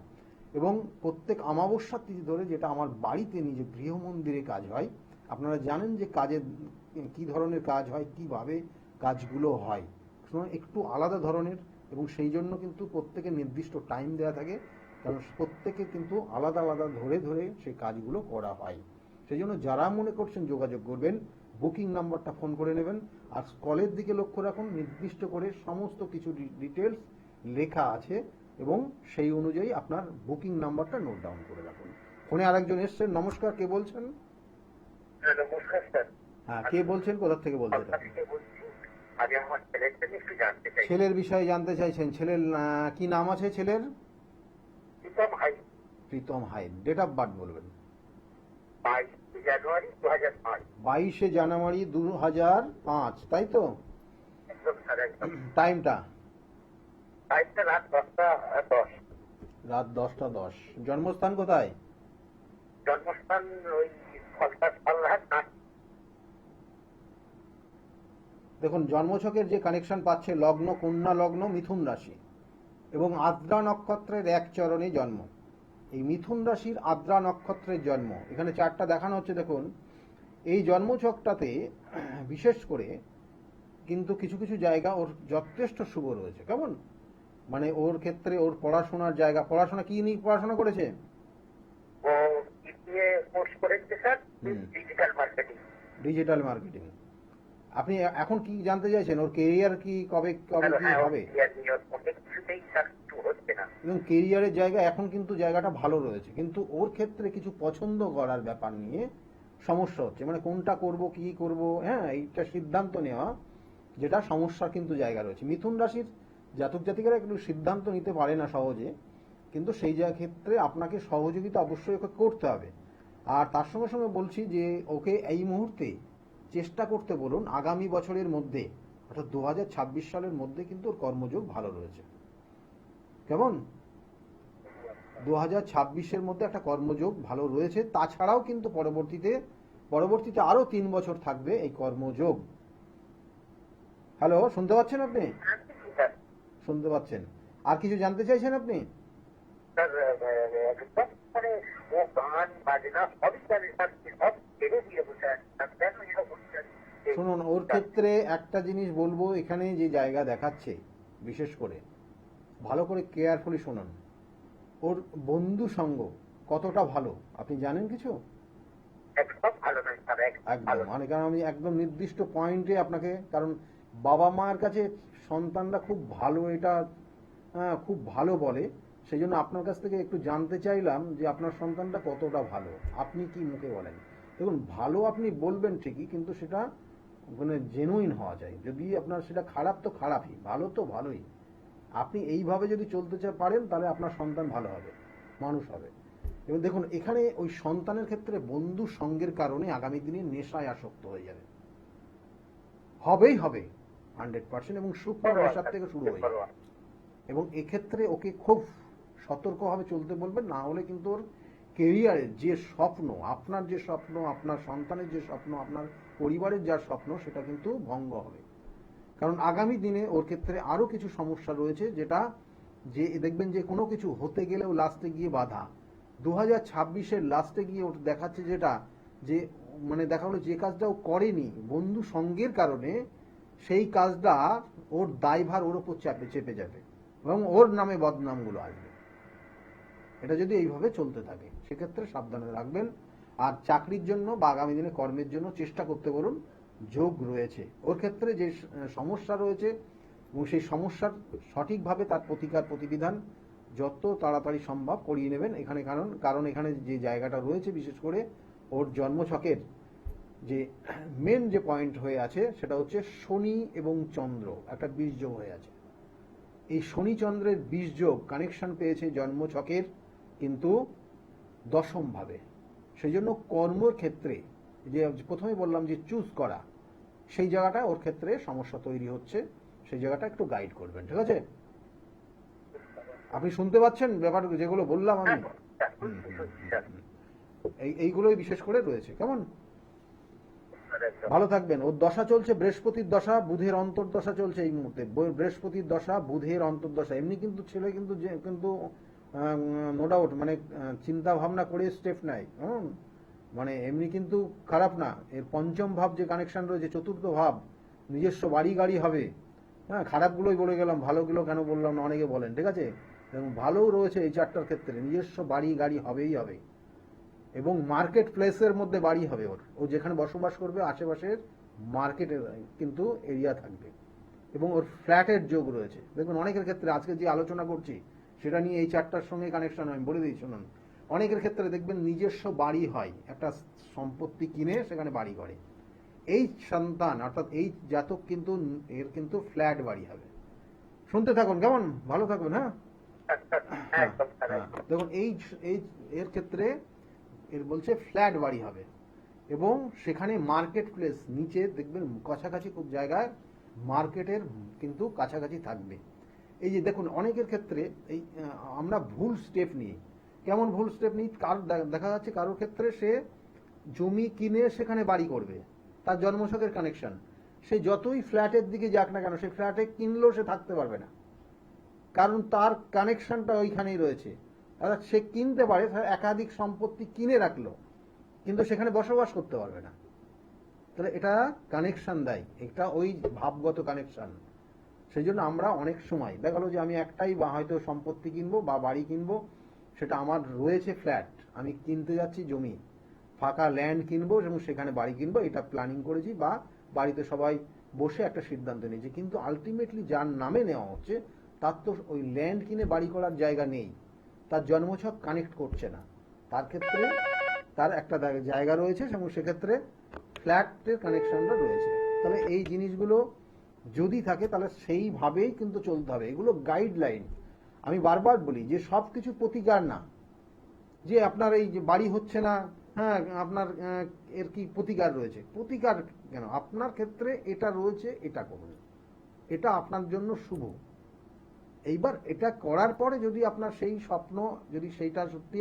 এবং প্রত্যেক অমাবস্যার তিথি ধরে যেটা আমার বাড়িতে নিজে গৃহ মন্দিরে কাজ হয়, আপনারা জানেন যে কাজের কি ধরনের কাজ হয়, কিভাবে কাজগুলো হয়, একটু আলাদা ধরনের, এবং সেই জন্য কিন্তু প্রত্যেকের নির্দিষ্ট টাইম দেওয়া থাকে, কারণ প্রত্যেকে কিন্তু আলাদা আলাদা ধরে ধরে সেই কাজগুলো করা হয়। সেই জন্য যারা মনে করছেন যোগাযোগ করবেন, বুকিং নাম্বারটা ফোন করে নেবেন। আর কলের দিকে লক্ষ্য রাখুন, নির্দিষ্ট করে সমস্ত কিছু ডিটেলস লেখা আছে, এবং সেই অনুযায়ী আপনার বুকিং নাম্বারটা নোট ডাউন করে রাখুন। ফোনে আরেকজন এসছেন, নমস্কার, কে বলছেন? নমস্কার স্যার। হ্যাঁ, কে বলছেন, কোথা থেকে বলছেন? আগে আমার ছেলের জন্য একটু জানতে চাই। ছেলের বিষয়ে জানতে চাইছেন? ছেলের কি নাম আছে ছেলের? Pritam Hai. Pritam Hai. Date of birth বলবেন। 22 জানুয়ারি 2005। 22 জানুয়ারি 2005, তাই তো? একদম স্যার, একদম। টাইমটা? টাইমটা রাত 10:10। রাত 10:10। জন্মস্থান কোথায়? জন্মস্থান ওই ফলতার পাল্লাহাট। দেখুন জন্মছকের যে কানেকশন পাচ্ছে, লগ্ন কন্যা লগ্ন, মিথুন রাশি, এবং আদ্রা নক্ষত্রের এক চরণে জন্ম। এই মিথুন রাশির আদ্রা নক্ষত্রের জন্ম, এখানে 4টা দেখানো হচ্ছে। দেখুন এই জন্মছকটাতে বিশেষ করে কিন্তু কিছু কিছু জায়গা ওর যথেষ্ট শুভ রয়েছে। কেমন? মানে ওর ক্ষেত্রে ওর পড়াশোনার জায়গা, পড়াশোনা কি নিয়ে পড়াশোনা করেছে? ও বিএ কোর্স করেছে sir, digital marketing. Digital marketing. আপনি এখন কি জানতে চাইছেন? ওর কেরিয়ার কি কবে কি হবে? এবং কেরিয়ারের জায়গা এখন কিন্তু জায়গাটা ভালো রয়েছে, কিন্তু ওর ক্ষেত্রে কিছু পছন্দ করার ব্যাপার নিয়ে সমস্যা হচ্ছে, মানে কোনটা করব কি করব, হ্যাঁ, এইটা সিদ্ধান্ত নেওয়া যেটা সমস্যার কিন্তু জায়গা রয়েছে। মিথুন রাশির জাতক জাতিকারা একটু সিদ্ধান্ত নিতে পারে না সহজে, কিন্তু সেই জায়গা ক্ষেত্রে আপনাকে সহযোগিতা অবশ্যই ওকে করতে হবে। আর তার সঙ্গে সঙ্গে বলছি যে ওকে এই মুহূর্তে চেষ্টা করতে বলুন আগামী বছরের মধ্যে, অর্থাৎ 2026 সালের মধ্যে কিন্তু ওর কর্মযোগ ভালো রয়েছে। কেমন? 2026-এর মধ্যে একটা কর্মযোগ ভালো রয়েছে। তাছাড়াও কিন্তু পরবর্তীতে আরো 3 বছর থাকবে এই কর্মযোগ। হ্যালো, শুনতে পাচ্ছেন আপনি? শুনতে পাচ্ছেন? আর কিছু জানতে চাইছেন আপনি? স্যার একদম মানে ও গান বাজনা সবই জানে স্যার, সব ছেড়ে দিয়েছে স্যার। কেন এরকম স্যার? শুনুন, ওর ক্ষেত্রে একটা জিনিস বলবো, এখানে যে জায়গা দেখাচ্ছে বিশেষ করে ভালো করে কেয়ারফুলি শুনুন, ওর বন্ধু সঙ্গ কতটা ভালো আপনি জানেন কিছু? একদম ভালো নয় স্যার, একদম, মানে কারণ আমি একদম নির্দিষ্ট পয়েন্টে আপনাকে, কারণ বাবা মার কাছে সন্তানরা খুব ভালো, এটা খুব ভালো বলে, সেই জন্য আপনার কাছ থেকে একটু জানতে চাইলাম যে আপনার সন্তানটা কতটা ভালো, আপনি কি মুখে বলেন। দেখুন, ভালো আপনি বলবেন ঠিকই, কিন্তু সেটা মানে জেনুইন হওয়া যায়। যদি আপনার সেটা খারাপ তো খারাপই, ভালো তো ভালোই। আপনি এইভাবে যদি চলতে পারেন তাহলে আপনার সন্তান ভালো হবে, মানুষ হবে। এবং দেখুন, এখানে ওই সন্তানের ক্ষেত্রে বন্ধু সঙ্গের কারণে আগামী দিনে নেশায় আসক্ত হয়ে যাবে, হবেই হবে 100%, এবং শুক্র নেশার থেকে শুরু হয়ে যাবে। এবং এক্ষেত্রে ওকে খুব সতর্কভাবে চলতে বলবেন, না হলে কিন্তু ওর কেরিয়ারের যে স্বপ্ন, আপনার যে স্বপ্ন, আপনার সন্তানের যে স্বপ্ন, আপনার পরিবারের যার স্বপ্ন, সেটা কিন্তু ভঙ্গ হবে। কারণ আগামী দিনে ওর ক্ষেত্রে আরো কিছু সমস্যা রয়েছে, যেটা যে দেখবেন যে কোনো কিছু হতে গেলেও লাস্টে গিয়ে বাধা। 2026-এর লাস্টে গিয়ে ওর দেখাচ্ছে যেটা, যে মানে দেখা হলো যে কাজটা ও করেনি বন্ধু সঙ্গের কারণে, সেই কাজটা ওর দায়ভার ওর ওপর চেপে যাবে এবং ওর নামে বদনামগুলো আসবে। এটা যদি এইভাবে চলতে থাকে সেক্ষেত্রে সাবধানে রাখবেন। আর চাকরির জন্য বা আগামী দিনে কর্মের জন্য চেষ্টা করতে বলুন, যোগ রয়েছে ওর ক্ষেত্রে। যে সমস্যা রয়েছে এবং সেই সমস্যার সঠিকভাবে তার প্রতিবিধান যত তাড়াতাড়ি সম্ভব করিয়ে নেবেন এখানে। কারণ এখানে যে জায়গাটা রয়েছে, বিশেষ করে ওর জন্মছকের যে মেন যে পয়েন্ট হয়ে আছে সেটা হচ্ছে শনি এবং চন্দ্র একটা বীজযোগ হয়ে আছে। এই শনি চন্দ্রের বীজযোগ কানেকশন পেয়েছে জন্মছকের কিন্তু দশম ভাবে। সেই জন্য কর্মের ক্ষেত্রে যে প্রথমে বললাম যে চুজ করা, সেই জায়গাটা ওর ক্ষেত্রে সমস্যা তৈরি হচ্ছে, সেই জায়গাটা একটু গাইড করবেন, ঠিক আছে? আপনি শুনতে পাচ্ছেন ব্যাপার যেগুলো বললাম আমি? এইগুলোই বিশেষ করে রয়েছে। কেমন? ভালো থাকবেন। ওর দশা চলছে বৃহস্পতির দশা, বুধের অন্তর্দশা চলছে এই মুহূর্তে। বৃহস্পতির দশা, বুধের অন্তর্দশা। এমনি কিন্তু ছেলে কিন্তু নো ডাউট মানে চিন্তা ভাবনা করে স্টেপ নেয়, মানে এমনি কিন্তু খারাপ না। এর পঞ্চম ভাব যে কানেকশন রয়েছে, চতুর্থ ভাব, নিজস্ব বাড়ি গাড়ি হবে। হ্যাঁ, খারাপগুলোই বলে গেলাম, ভালোগুলো কেন বললাম না অনেকে বলেন, ঠিক আছে? এবং ভালোও রয়েছে এই চারটার ক্ষেত্রে, নিজস্ব বাড়ি গাড়ি হবেই হবে। এবং মার্কেট প্লেসের মধ্যে বাড়ি হবে ওর, ও যেখানে বসবাস করবে আশেপাশের মার্কেটের কিন্তু এরিয়া থাকবে। এবং ওর ফ্ল্যাটের যোগ রয়েছে। দেখুন, অনেকের ক্ষেত্রে আজকে যে আলোচনা করছি সেটা নিয়ে এই চারটার সঙ্গে কানেকশন আমি বলে দিই, শুনুন। অনেকের ক্ষেত্রে দেখবেন নিজস্ব বাড়ি হয়, একটা সম্পত্তি কিনে সেখানে বাড়ি করে। এই সন্তান অর্থাৎ এই জাতক কিন্তু এর কিন্তু ফ্ল্যাট বাড়ি হবে। শুনতে থাকুন, কেমন? ভালো থাকবেন। হ্যাঁ, দেখুন এই এর ক্ষেত্রে এর বলছে ফ্ল্যাট বাড়ি হবে এবং সেখানে মার্কেট প্লেস, নিচে দেখবেন কাছাকাছি খুব জায়গায় মার্কেটের কিন্তু কাছাকাছি থাকবে। এই যে দেখুন, অনেকের ক্ষেত্রে এই আমরা ভুল স্টেপ নিই। কেমন ভুল স্টেপ নিই? দেখা যাচ্ছে কারোর ক্ষেত্রে সে জমি কিনে সেখানে বাড়ি করবে, তার জন্মছকের কানেকশন, সে যতই ফ্ল্যাটের দিকে যাক না কেন, সে ফ্ল্যাটে কিনলেও সে থাকতে পারবে না, কারণ তার কানেকশনটা ওইখানেই রয়েছে। অর্থাৎ সে কিনতে পারে, একাধিক সম্পত্তি কিনে রাখলো, কিন্তু সেখানে বসবাস করতে পারবে না। তাহলে এটা কানেকশন দেয়, এটা ওই ভাবগত কানেকশন। সেই জন্য আমরা অনেক সময় দেখা গেলো যে আমি একটাই বা হয়তো সম্পত্তি কিনবো বা বাড়ি কিনবো, সেটা আমার রয়েছে ফ্ল্যাট, আমি কিনতে যাচ্ছি জমি, ফাঁকা ল্যান্ড কিনবো এবং সেখানে বাড়ি কিনবো, এটা প্ল্যানিং করেছি বা বাড়িতে সবাই বসে একটা সিদ্ধান্ত নিয়েছি, কিন্তু আলটিমেটলি যার নামে নেওয়া হচ্ছে তার তো ওই ল্যান্ড কিনে বাড়ি করার জায়গা নেই, তার জন্মছক কানেক্ট করছে না। তার ক্ষেত্রে তার একটা জায়গা রয়েছে এবং সেক্ষেত্রে ফ্ল্যাটের কানেকশনটা রয়েছে। তাহলে এই জিনিসগুলো যদি থাকে তাহলে সেইভাবেই কিন্তু চলতে হবে। এগুলো গাইডলাইন। আমি বারবার বলি যে সব কিছু প্রতিকার না, যে আপনার এই যে বাড়ি হচ্ছে না, হ্যাঁ আপনার এর কি প্রতিকার রয়েছে? প্রতিকার কেন? আপনার ক্ষেত্রে এটা রয়েছে, এটা করুন, এটা আপনার জন্য শুভ। এইবার এটা করার পরে যদি আপনার সেই স্বপ্ন, যদি সেইটা সত্যি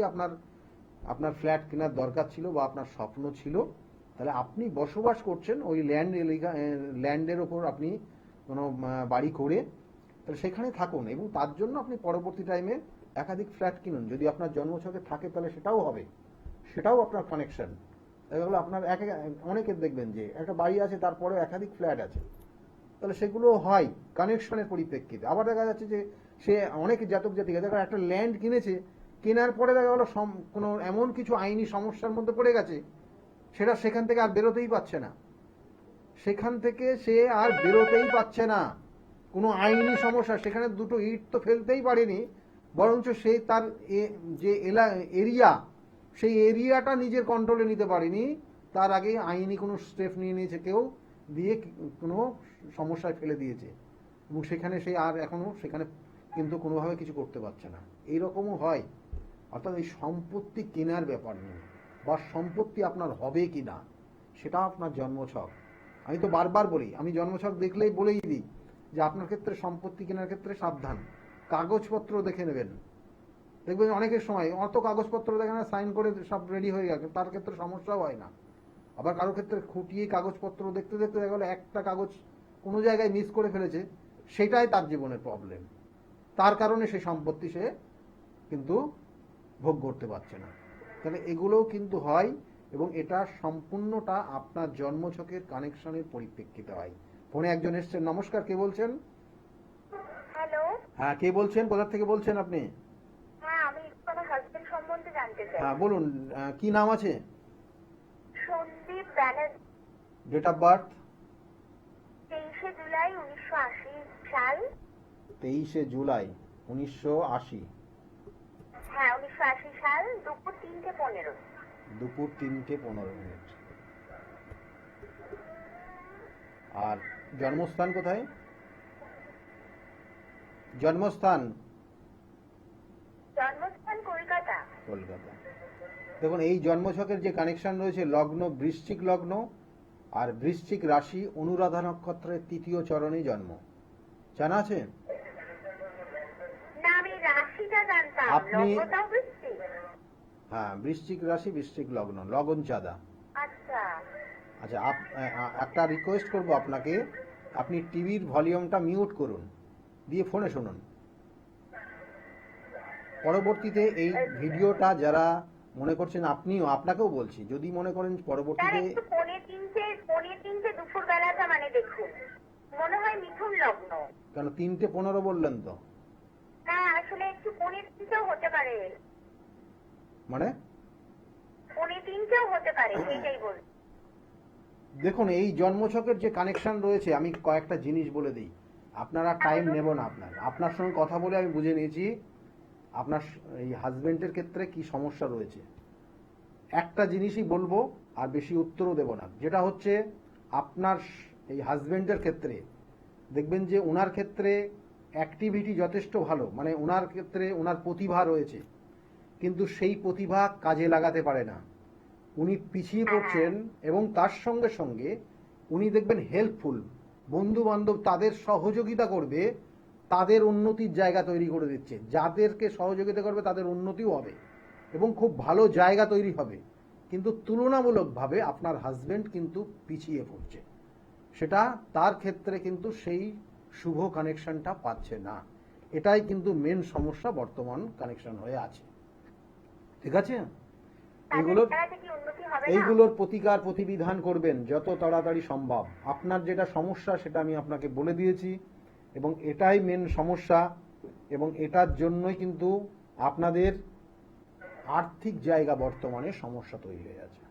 আপনার ফ্ল্যাট কেনার দরকার ছিল বা আপনার স্বপ্ন ছিল, তাহলে আপনি বসবাস করছেন ওই ল্যান্ডের ওপর আপনি কোনো বাড়ি করে, তাহলে সেখানে থাকুন এবং তার জন্য আপনি পরবর্তী টাইমে একাধিক ফ্ল্যাট কিনুন। যদি আপনার জন্মছকে থাকে তাহলে সেটাও হবে, সেটাও আপনার কানেকশন। এগুলো আপনার অনেকের দেখবেন যে একটা বাড়ি আছে তারপরে একাধিক ফ্ল্যাট আছে, তাহলে সেগুলো হয় কানেকশনের পরিপ্রেক্ষিতে। আবার দেখা যাচ্ছে যে সে অনেক জাতক জাতিকা দেখা একটা ল্যান্ড কিনেছে, কেনার পরে দেখা গেলো কোনো এমন কিছু আইনি সমস্যার মধ্যে পড়ে গেছে, সেটা সেখান থেকে আর বেরোতেই পারছে না, সেখান থেকে সে আর বেরোতেই পারছে না। কোনো আইনি সমস্যা, সেখানে দুটো ইট তো ফেলতেই পারেনি, বরঞ্চ সে তার যে এরিয়া, সেই এরিয়াটা নিজের কন্ট্রোলে নিতে পারেনি, তার আগে আইনি কোনো স্টেপ নিয়ে নিয়েছে কেউ, দিয়ে কোনো সমস্যায় ফেলে দিয়েছে এবং সেখানে সে আর এখনো সেখানে কিন্তু কোনোভাবে কিছু করতে পারছে না। এইরকমও হয়। অর্থাৎ এই সম্পত্তি কেনার ব্যাপার নেই, বা সম্পত্তি আপনার হবে কি না সেটা আপনার জন্মছক। আমি তো বারবার বলি, আমি জন্মছক দেখলেই বলেই দিই যে আপনার ক্ষেত্রে সম্পত্তি কেনার ক্ষেত্রে সাবধান, কাগজপত্র দেখে নেবেন। দেখবেন অনেকের সময় অত কাগজপত্র দেখে না, সাইন করে সব রেডি হয়ে গেছে, তার ক্ষেত্রে সমস্যাও হয় না। আবার কারোর ক্ষেত্রে খুঁটিয়ে কাগজপত্র দেখতে দেখতে দেখা গেলো একটা কাগজ কোনো জায়গায় মিস করে ফেলেছে, সেটাই তার জীবনের প্রবলেম, তার কারণে সেই সম্পত্তি সে কিন্তু ভোগ করতে পারছে না। তাহলে এগুলোও কিন্তু হয় এবং এটা সম্পূর্ণটা আপনার জন্মছকের কানেকশনের পরিপ্রেক্ষিতে হয়। ফোনে একজন এসছেন, নমস্কার, কে বলছেন? হ্যালো। হ্যাঁ, কে বলছেন, কোথা থেকে বলছেন আপনি? হ্যাঁ, আমি আমার হাজবেন্ড সম্বন্ধে জানতে চাই। হ্যাঁ বলুন, কি নাম আছে? Sandip Banerjee. Date of birth? 23শে জুলাই 1980 সাল। 23শে জুলাই 1980। হ্যাঁ, 1980 সাল, দুপুর 3:15। দুপুর 3:15। আর জন্মস্থান কোথায়? জন্মস্থান জন্মস্থান কলকাতা। কলকাতা। দেখুন, এই জন্মছকের যে কানেকশন রয়েছে, লগ্ন বৃশ্চিক লগ্ন, আর বৃশ্চিক রাশি, অনুরাধা নক্ষত্রের 3য় চরণে জন্ম। জানা আছে? না, আমি রাশিটা জানতাম, আপনি- লগ্নটাও বৃশ্চিক। হ্যাঁ, বৃশ্চিক রাশি, বৃশ্চিক লগ্ন, লগন চাঁদা। আচ্ছা। আচ্ছা, একটা রিকোয়েস্ট করব আপনাকে, আপনি টিভির ভলিউমটা মিউট করুন, দিয়ে ফোনে শুনুন। পরবর্তীতে এই ভিডিওটা যারা মনে করছেন, আপনাকেও বলছি, যদি মনে করেন তার পরবর্তীতে, একটু 3:15 দুপুর বেলাটা মানে দেখুন, মনে হয় মিথুন লগ্ন। কেন 3:15 বললেন তো? না, আসলে একটু 3:15 হতে পারে, মানে 3:15 হতে পারে, সেইটাই বলছি। দেখুন, এই জন্মছকের যে কানেকশন রয়েছে, আমি কয়েকটা জিনিস বলে দিই, আপনারা টাইম নেব না। আপনার সঙ্গে কথা বলে আমি বুঝে নিয়েছি আপনার এই হাজবেন্ডের ক্ষেত্রে কি সমস্যা রয়েছে। একটা জিনিসই বলবো, আর বেশি উত্তরও দেব না, যেটা হচ্ছে আপনার এই হাজবেন্ডের ক্ষেত্রে দেখবেন যে ওনার ক্ষেত্রে অ্যাক্টিভিটি যথেষ্ট ভালো, মানে ওনার ক্ষেত্রে ওনার প্রতিভা রয়েছে, কিন্তু সেই প্রতিভা কাজে লাগাতে পারে না, উনি পিছিয়ে পড়ছেন। এবং তার সঙ্গে সঙ্গে উনি দেখবেন হেল্পফুল, বন্ধু বান্ধব তাদের সহযোগিতা করবে, তাদের উন্নতির জায়গা তৈরি করে দিচ্ছে, যাদেরকে সহযোগিতা করবে তাদের উন্নতিও হবে এবং খুব ভালো জায়গা তৈরি হবে। কিন্তু তুলনামূলকভাবে আপনার হাজবেন্ড কিন্তু পিছিয়ে পড়ছে, সেটা তার ক্ষেত্রে কিন্তু সেই শুভ কানেকশনটা পাচ্ছে না। এটাই কিন্তু মেন সমস্যা বর্তমান কানেকশন হয়ে আছে। ঠিক আছে? এইগুলোর প্রতিকার প্রতিবিধান করবেন যত তাড়াতাড়ি সম্ভব। আপনার যেটা সমস্যা সেটা আমি আপনাকে বলে দিয়েছি এবং এটাই মেন সমস্যা, এবং এটার জন্যই কিন্তু আপনাদের আর্থিক জায়গা বর্তমানে সমস্যা তৈরি হয়ে আছে।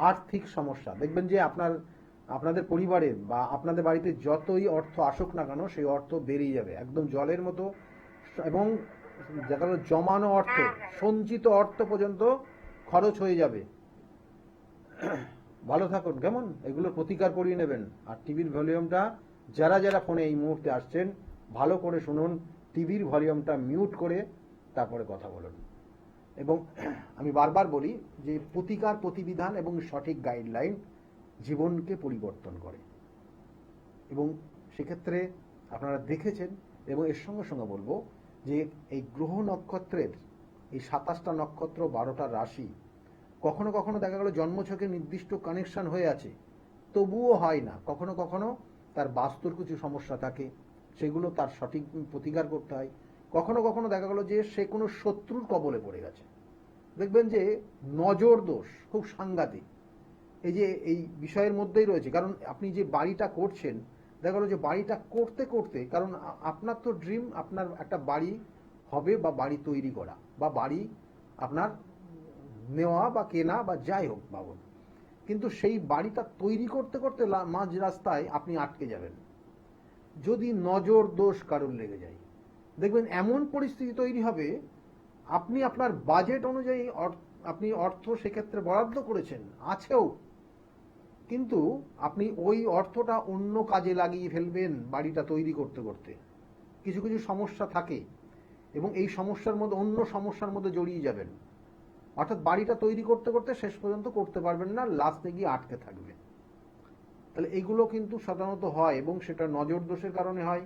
আর্থিক সমস্যা দেখবেন যে আপনাদের পরিবারে বা আপনাদের বাড়িতে যতই অর্থ আসুক না কেন, সেই অর্থ বেরিয়ে যাবে একদম জলের মতো, এবং যেটা জমানো অর্থ, সঞ্চিত অর্থ পর্যন্ত খরচ হয়ে যাবে। ভালো থাকুন, কেমন? এগুলো প্রতিকার করিয়ে নেবেন। আর টিভির ভলিউমটা যারা যারা ফোনে এই মুহূর্তে আসছেন ভালো করে শুনুন, টিভির ভলিউমটা মিউট করে তারপরে কথা বলুন। এবং আমি বারবার বলি যে প্রতিকার, প্রতিবিধান এবং সঠিক গাইডলাইন জীবনকে পরিবর্তন করে। এবং সেক্ষেত্রে আপনারা দেখেছেন, এবং এর সঙ্গে সঙ্গে বলবো যে এই গ্রহ নক্ষত্রের এই 27টা নক্ষত্র, 12টা রাশি, কখনো কখনো দেখা গেল জন্মছকে নির্দিষ্ট কানেকশন হয়ে আছে, তবুও হয় না। কখনো কখনো তার বাস্তুর কিছু সমস্যা থাকে, সেগুলো তার সঠিক প্রতিকার করতে হয়। কখনো কখনো দেখা গেল যে সে কোনো শত্রুর কবলে পড়ে গেছে। দেখবেন যে নজর দোষ খুব সাংঘাতিক এই যে এই বিষয়ের মধ্যেই রয়েছে। কারণ আপনি যে বাড়িটা করছেন, দেখা গেল যে বাড়িটা করতে করতে, কারণ আপনার তো ড্রিম আপনার একটা বাড়ি হবে বা বাড়ি তৈরি করা বা বাড়ি আপনার নেওয়া বা কেনা বা যাই হোক ভাবুন, কিন্তু সেই বাড়িটা তৈরি করতে করতে মাঝ রাস্তায় আপনি আটকে যাবেন যদি নজর দোষ কারণ লেগে যায়। দেখবেন এমন পরিস্থিতি তৈরি হবে, আপনি আপনার বাজেট অনুযায়ী আপনি অর্থ সেক্ষেত্রে বরাদ্দ করেছেন, আছেও, কিন্তু আপনি ওই অর্থটা অন্য কাজে লাগিয়ে ফেলবেন বাড়িটা তৈরি করতে করতে। কিছু কিছু সমস্যা থাকে এবং এই সমস্যার মধ্যে অন্য সমস্যার মধ্যে জড়িয়ে যাবেন, অর্থাৎ বাড়িটা তৈরি করতে করতে শেষ পর্যন্ত করতে পারবেন না, লাস্টে গিয়ে আটকে থাকবে। তাহলে এইগুলো কিন্তু সাধারণত হয় এবং সেটা নজর দোষের কারণে হয়।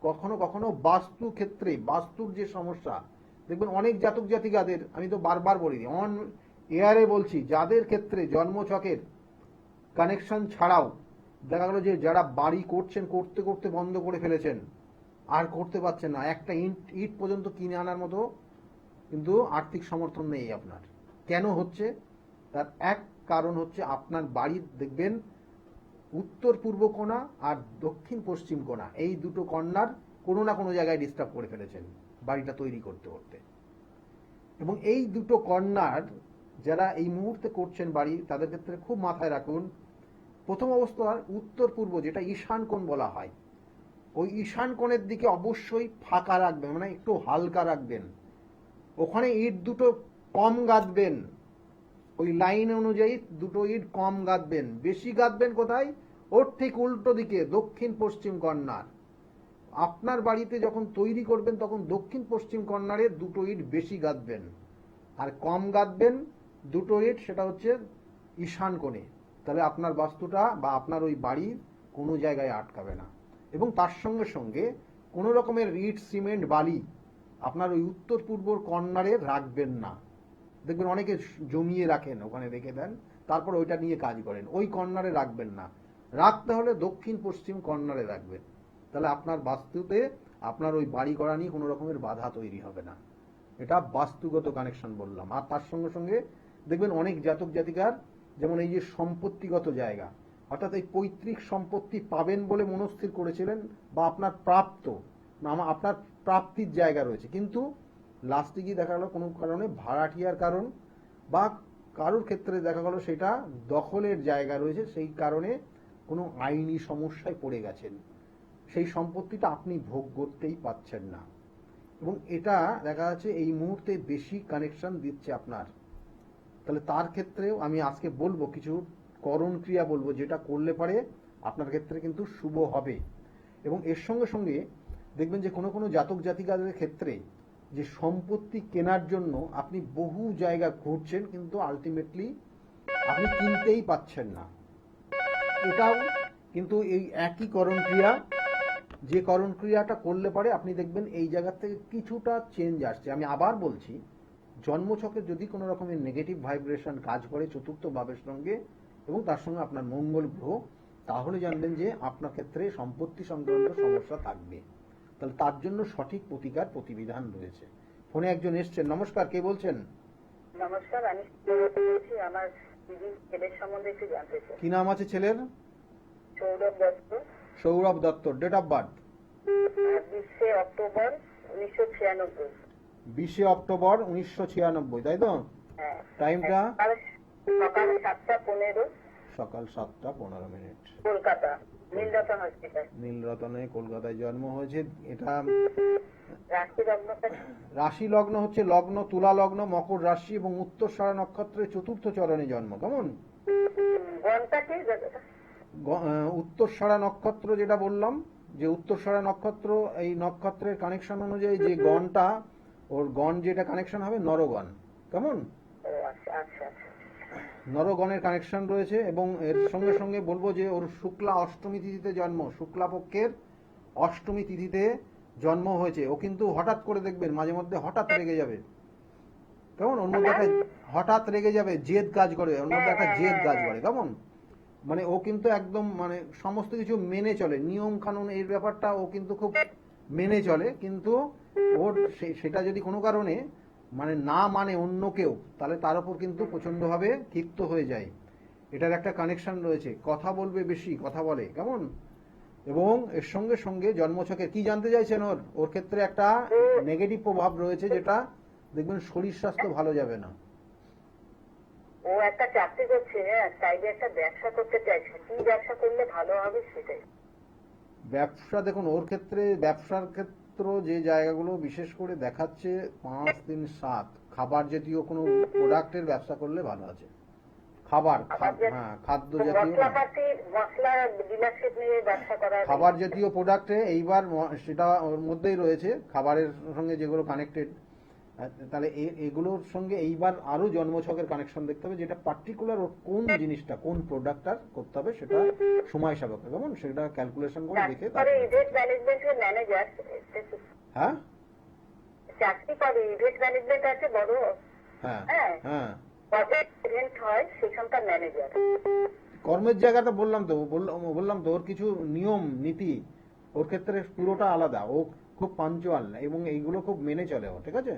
কখনো কখনো বাস্তু ক্ষেত্রে, বাস্তুর যে সমস্যা, দেখবেন অনেক জাতক জাতিকাদের, আমি তো বারবার বলি, অন এয়ারে বলছি, যাদের ক্ষেত্রে জন্মছকের কানেকশন ছাড়াও দেখা গেল যে যারা বাড়ি করছেন, করতে করতে বন্ধ করে ফেলেছেন, আর করতে পারছেন না, একটা ইট পর্যন্ত কিনে আনার মতো কিন্তু আর্থিক সমর্থন নেই আপনার। কেন হচ্ছে? তার এক কারণ হচ্ছে আপনার বাড়ির দেখবেন উত্তর পূর্ব কোণা আর দক্ষিণ পশ্চিম কোণা, এই দুটো কর্নার কোনো না কোনো জায়গায় ডিস্টার্ব করে ফেলেছেন বাড়িটা তৈরি করতে করতে। এবং এই দুটো কর্নার যারা এই মুহূর্তে করছেন বাড়ি, তাদের ক্ষেত্রে খুব মাথায় রাখুন, প্রথম অবস্থার উত্তর পূর্ব, যেটা ঈশান কোণ বলা হয়, ওই ঈশান কোণের দিকে অবশ্যই ফাঁকা রাখবেন, মানে একটু হালকা রাখবেন। ওখানে ইট দুটো কম গাঁথবেন, ওই লাইন অনুযায়ী দুটো ইট কম গাঁথবেন। বেশি গাঁথবেন কোথায়? ওর ঠিক উল্টো দিকে, দক্ষিণ পশ্চিম কর্নার। আপনার বাড়িতে যখন তৈরি করবেন তখন দক্ষিণ পশ্চিম কর্নারে দুটো ইট বেশি গাঁথবেন, আর কম গাঁথবেন দুটো ইট, সেটা হচ্ছে ঈশান কোণে। তাহলে আপনার বাস্তুটা বা আপনার ওই বাড়ি কোনো জায়গায় আটকাবে না। এবং তার সঙ্গে সঙ্গে কোনো রকমের ইট, সিমেন্ট, বালি আপনার ওই উত্তর পূর্ব কর্নারে রাখবেন না। দেখবেন অনেকে জমিয়ে রাখেন, ওখানে রেখে দেন, তারপর ওইটা নিয়ে কাজ করেন। ওই কর্নারে রাখবেন না, রাখতে হলে দক্ষিণ পশ্চিম কর্নারে রাখবেন। তাহলে আপনার বাস্তুতে আপনার ওই বাড়ি করা নিয়ে কোনো রকমের বাধা তৈরি হবে না। এটা বাস্তুগত কানেকশন বললাম। আর তার সঙ্গে সঙ্গে দেখবেন অনেক জাতক জাতিকার, যেমন এই যে সম্পত্তিগত জায়গা, অর্থাৎ এই পৈতৃক সম্পত্তি পাবেন বলে মনস্থির করেছিলেন, বা আপনার প্রাপ্ত, আপনার প্রাপ্তির জায়গা রয়েছে, কিন্তু লাস্টে গিয়ে দেখা গেল কোনো কারণে ভাড়াটিয়ার কারণ, বা কারোর ক্ষেত্রে দেখা গেল সেটা দখলের জায়গা রয়েছে, সেই কারণে কোনো আইনি সমস্যায় পড়ে গেছেন, সেই সম্পত্তিটা আপনি ভোগ করতেই পাচ্ছেন না। এবং এটা দেখা যাচ্ছে এই মুহূর্তে বেশি কানেকশন দিচ্ছে আপনার। তাহলে তার ক্ষেত্রেও আমি আজকে বলবো কিছু করণ ক্রিয়া বলবো, যেটা করলে পারে আপনার ক্ষেত্রে কিন্তু শুভ হবে। এবং এর সঙ্গে সঙ্গে দেখবেন যে কোনো কোনো জাতক জাতিকাদের ক্ষেত্রে যে সম্পত্তি কেনার জন্য আপনি বহু জায়গা ঘুরছেন, কিন্তু আলটিমেটলি আপনি কিনতেই পাচ্ছেন না। এটাও কিন্তু এই একই করণ ক্রিয়া, যে করণ ক্রিয়াটা করলে পারে আপনি দেখবেন এই জায়গা থেকে কিছুটা চেঞ্জ আসছে। আমি আবার বলছি, জন্মছকে যদি কোনো রকমের নেগেটিভ ভাইব্রেশন কাজ করে চতুর্থ ভাবের সঙ্গে এবং তার সঙ্গে আপনার মঙ্গল গ্রহ, তাহলে জানবেন যে আপনার ক্ষেত্রে সম্পত্তি সংক্রান্ত সমস্যা থাকবে। তাহলে তার জন্য সঠিক প্রতিকার, প্রতিবিধান রয়েছে। ফোনে একজন এসছেন, নমস্কার, কে বলছেন? নমস্কার, আমি বলছি, আমার দিদির ছেলের সম্বন্ধে একটু জানতে চাই। কি নাম আছে ছেলের? Sourav Dutta. Sourav Dutta. Date of birth? 20 অক্টোবর 1996। 20 অক্টোবর 1996, তাই তো? হ্যাঁ। টাইমটা? সকাল 7টা 15। সকাল 7টা 15 মিনিট। কলকাতা। নীলরতন হসপিটাল। নীলরতনে কলকাতায় জন্ম হয়েছে। এটা রাশি লগ্নটা রাশি লগ্ন হচ্ছে লগ্ন তুলা লগ্ন, মকর রাশি এবং উত্তরসরা নক্ষত্রের চতুর্থ চরণে জন্ম। কেমন? গণটা কি? উত্তরসরা নক্ষত্র যেটা বললাম, যে উত্তরসরা নক্ষত্র, এই নক্ষত্রের কানেকশন অনুযায়ী যে গণটা, ওর গণ যেটা কানেকশন হবে নরগণ। কেমন? ও আচ্ছা আচ্ছা আচ্ছা। নরগণের কানেকশন রয়েছে। এবং এর সঙ্গে সঙ্গে বলবো যে ওর শুক্লা অষ্টমী তিথিতে জন্ম, শুক্লা পক্ষের অষ্টমী তিথিতে জন্ম হয়েছে। ও কিন্তু হঠাৎ করে দেখবেন মাঝে মধ্যে হঠাৎ রেগে যাবে। কেমন? ওর মধ্যে একটা হঠাৎ রেগে যাবে, জেদ কাজ করে, ওর মধ্যে একটা জেদ কাজ করে। কেমন? মানে ও কিন্তু একদম মানে সমস্ত কিছু মেনে চলে, নিয়ম কানুন এই ব্যাপারটা ও কিন্তু খুব মেনে চলে। কিন্তু ওর সেটা যদি কোনো কারণে মানে না মানে অন্য কেউ, তাহলে তার উপর কিন্তু প্রচন্ডভাবে ক্ষিপ্ত হয়ে যায়। এটার একটা কানেকশন রয়েছে। কথা বলবে বেশি, কথা বলে। কেমন? এবং এর সঙ্গে সঙ্গে জন্মছকে কি জানতে চাইছেন? ওর ওর ক্ষেত্রে একটা নেগেটিভ প্রভাব রয়েছে, যেটা দেখবেন শরীর স্বাস্থ্য ভালো যাবে না। ও একটা চাকরি করছে, সাইডে একটা ব্যবসা করতে চাইছে, কি ব্যবসা করলে ভালো হবে সেটাই। ব্যবসা দেখুন, ওর ক্ষেত্রে ব্যবসার ক্ষেত্র যে জায়গাগুলো বিশেষ করে দেখাচ্ছে 5, 3, 7 খাবার জাতীয় কোনো প্রোডাক্টের ব্যবসা করলে ভালো আছে। খাবার, হ্যাঁ, খাদ্য জাতীয়, মশলা ডিলারশিপ নিয়ে ব্যবসা করা। খাবার জাতীয় প্রোডাক্টে এইবার সেটা ওর মধ্যেই রয়েছে, খাবারের সঙ্গে যেগুলো কানেক্টেড। তাহলে এগুলোর সঙ্গে এইবার আরো জন্মছকের কানেকশন দেখতে হবে, যেটা পার্টিকুলার ওর কোন জিনিসটা, কোন প্রোডাক্টটা করতে হবে, সেটা সময় সাপেক্ষ। কেমন? সেটা ক্যালকুলেশন করে দেখে তারপরে ইভেন্ট ম্যানেজমেন্টের ম্যানেজার। হ্যাঁ, চাকরি করে, ইভেন্ট ম্যানেজমেন্ট আছে বড়। হ্যাঁ, হ্যাঁ হ্যাঁ, ইভেন্ট হয় সেখানকার ম্যানেজার। কর্মের জায়গাটা বললাম তো ওর কিছু নিয়ম নীতি ওর ক্ষেত্রে পুরোটা আলাদা। ও খুব পাঞ্চুয়াল এবং এইগুলো খুব মেনে চলে ও, ঠিক আছে?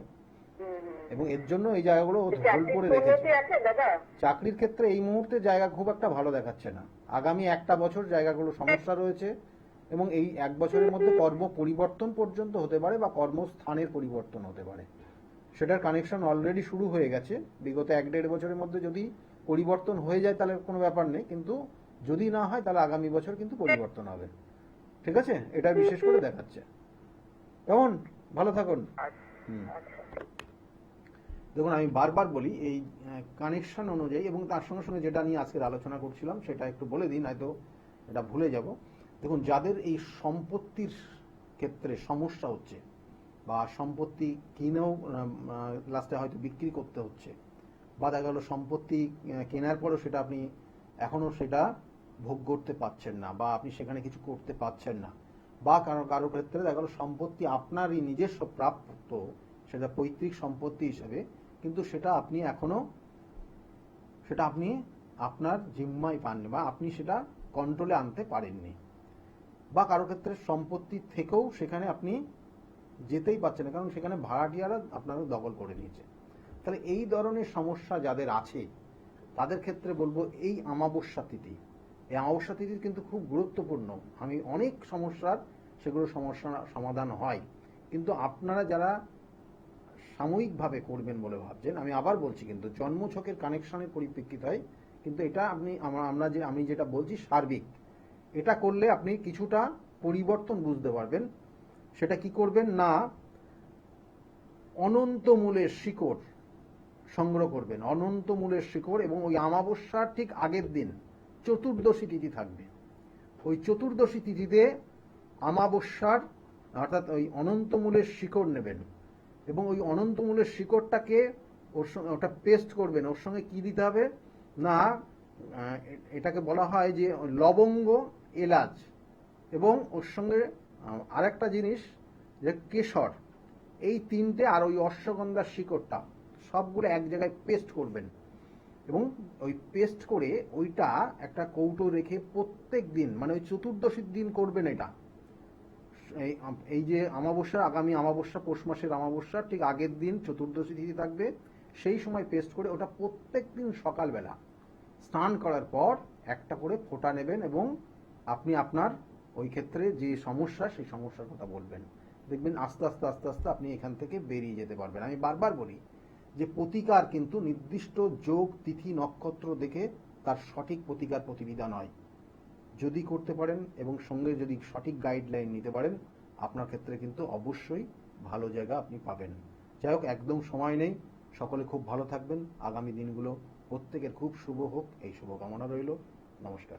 এবং এর জন্য এই জায়গাগুলো ও হোল্ড করে রেখেছে। আছে দাদা? চাকরির ক্ষেত্রে এই মুহূর্তে জায়গা খুব একটা ভালো দেখাচ্ছে না। আগামী একটা বছর জায়গাগুলো সমস্যা রয়েছে, এবং এই এক বছরের মধ্যে কর্ম পরিবর্তন পর্যন্ত হতে পারে বা কর্মস্থানের পরিবর্তন হতে পারে। সেটার কানেকশন অলরেডি শুরু হয়ে গেছে। বিগত 1-1.5 বছরের মধ্যে যদি পরিবর্তন হয়ে যায় তাহলে কোনো ব্যাপার নেই, কিন্তু যদি না হয় তাহলে আগামী বছর কিন্তু পরিবর্তন হবে। ঠিক আছে? এটা বিশেষ করে দেখাচ্ছে। কেমন? ভালো থাকুন। হুম। দেখুন, আমি বারবার বলি এই কানেকশন অনুযায়ী, এবং তার সঙ্গে সঙ্গে যেটা নিয়ে আজকের আলোচনা করছিলাম সেটা একটু বলে দিন, হয়তো এটা ভুলে যাব। দেখুন, যাদের এই সম্পত্তির ক্ষেত্রে সমস্যা হচ্ছে, বা সম্পত্তি কিনেও লাস্টে হয়তো বিক্রি করতে হচ্ছে, বা দেখা গেল সম্পত্তি কেনার পরেও সেটা আপনি এখনো সেটা ভোগ করতে পারছেন না, বা আপনি সেখানে কিছু করতে পারছেন না, বা কারো ক্ষেত্রে দেখা গেল সম্পত্তি আপনারই নিজস্ব প্রাপ্ত, সেটা পৈতৃক সম্পত্তি হিসেবে, কিন্তু সেটা আপনি এখনো সেটা আপনি আপনার জিম্মায় পাননি, বা আপনি সেটা কন্ট্রোলে আনতে পারেননি, বা কারো ক্ষেত্রে সম্পত্তি থেকেও সেখানে আপনি যেতেই পারছেন না, কারণ সেখানে ভাড়াটিয়ারা আপনাকে দখল করে নিয়েছে। তাহলে এই ধরনের সমস্যা যাদের আছে তাদের ক্ষেত্রে বলবো এই অমাবস্যা তিথি, এই অমাবস্যা তিথি কিন্তু খুব গুরুত্বপূর্ণ। আমি অনেক সমস্যার সেগুলো সমস্যা সমাধান হয়, কিন্তু আপনারা যারা সাময়িকভাবে করবেন বলে ভাবছেন, আমি আবার বলছি, কিন্তু জন্মছকের কানেকশনের পরিপ্রেক্ষিত হয়, কিন্তু এটা আমি যেটা বলছি সার্বিক। এটা করলে আপনি কিছুটা পরিবর্তন বুঝতে পারবেন। সেটা কি করবেন না, অনন্ত মূলের শিকড় সংগ্রহ করবেন, অনন্ত মূলের শিকড়, এবং ওই অমাবস্যার ঠিক আগের দিন চতুর্দশী তিথি থাকবে। ওই চতুর্দশী তিথিতে অমাবস্যার অর্থাৎ ওই অনন্ত মূলের শিকড় নেবেন, এবং ওই অনন্ত মূলের শিকড়টাকে ওর সঙ্গে ওটা পেস্ট করবেন। ওর সঙ্গে কি দিতে হবে না, এটাকে বলা হয় যে লবঙ্গ, এলাচ, এবং ওর সঙ্গে আরেকটা জিনিস যে কেশর, এই তিনটে, আর ওই অশ্বগন্ধার শিকড়টা, সবগুলো এক জায়গায় পেস্ট করবেন। এবং ওই পেস্ট করে ওইটা একটা কৌটো রেখে প্রত্যেক দিন, মানে ওই চতুর্দশীর দিন করবেন এটা। এই যে অমাবস্যা, আগামী অমাবস্যা, পৌষ মাসের অমাবস্যা ঠিক আগের দিন চতুর্দশী তিথি থাকবে, সেই সময় পেস্ট করে ওটা প্রত্যেক দিন সকালবেলা স্নান করার পর একটা করে ফোঁটা নেবেন, এবং আপনি আপনার ওই ক্ষেত্রে যে সমস্যা, সেই সমস্যার কথা বলবেন। দেখবেন আস্তে আস্তে আস্তে আস্তে আপনি এখান থেকে বেরিয়ে যেতে পারবেন। আমি বারবার বলি যে প্রতিকার কিন্তু নির্দিষ্ট যোগ, তিথি, নক্ষত্র দেখে তার সঠিক প্রতিকার প্রতিবিধান হয়। যদি করতে পারেন এবং সঙ্গে যদি সঠিক গাইডলাইন নিতে পারেন, আপনার ক্ষেত্রে কিন্তু অবশ্যই ভালো জায়গা আপনি পাবেন। যাই হোক, একদম সময় নেই, সকলে খুব ভালো থাকবেন। আগামী দিনগুলো প্রত্যেকের খুব শুভ হোক, এই শুভকামনা রইল। নমস্কার।